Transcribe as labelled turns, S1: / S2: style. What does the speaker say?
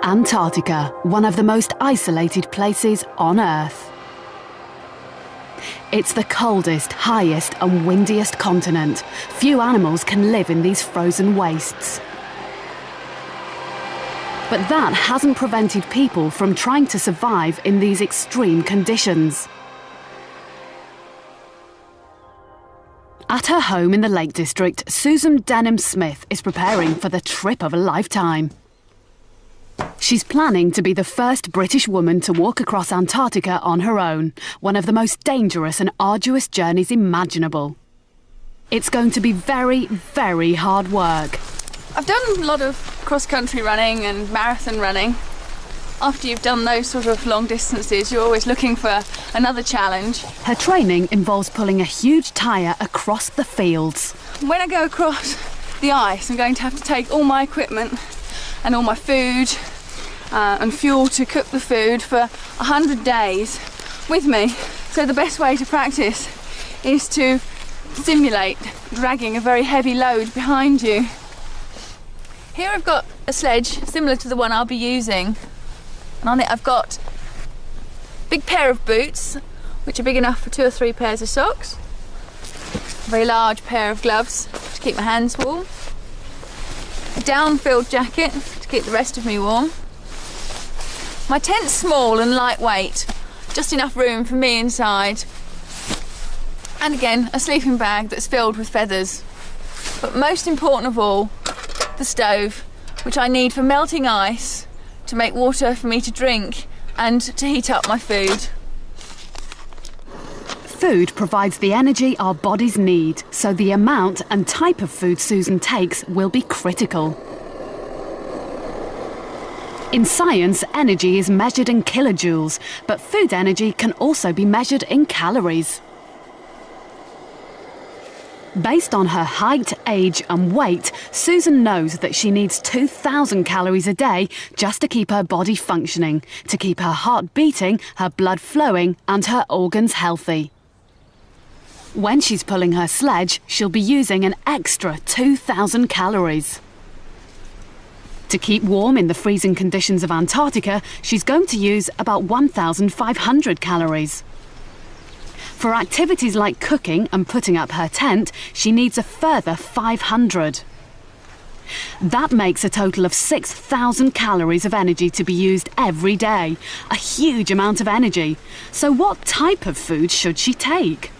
S1: Antarctica, one of the most isolated places on Earth. It's the coldest, highest and windiest continent. Few animals can live in these frozen wastes. But that hasn't prevented people from trying to survive in these extreme conditions. At her home in the Lake District, Susan Denham-Smith is preparing for the trip of a lifetime. She's planning to be the first British woman to walk across Antarctica on her own, one of the most dangerous and arduous journeys imaginable. It's going to be very, very hard work.
S2: I've done a lot of cross-country running and marathon running. After you've done those sort of long distances, you're always looking for another challenge.
S1: Her training involves pulling a huge tyre across the fields.
S2: When I go across the ice, I'm going to have to take all my equipment and all my food and fuel to cook the food for 100 days with me. So the best way to practice is to simulate dragging a very heavy load behind you. Here I've got a sledge similar to the one I'll be using, and on it I've got a big pair of boots which are big enough for 2 or 3 pairs of socks, a very large pair of gloves to keep my hands warm, a down-filled jacket to keep the rest of me warm. My tent's small and lightweight, just enough room for me inside, and again a sleeping bag that's filled with feathers. But most important of all, the stove, which I need for melting ice, to make water for me to drink and to heat up my food.
S1: Food provides the energy our bodies need, so the amount and type of food Susan takes will be critical. In science, energy is measured in kilojoules, but food energy can also be measured in calories. Based on her height, age and weight, Susan knows that she needs 2,000 calories a day just to keep her body functioning, to keep her heart beating, her blood flowing and her organs healthy. When she's pulling her sledge, she'll be using an extra 2,000 calories. To keep warm in the freezing conditions of Antarctica, she's going to use about 1,500 calories. For activities like cooking and putting up her tent, she needs a further 500. That makes a total of 6,000 calories of energy to be used every day. A huge amount of energy. So what type of food should she take?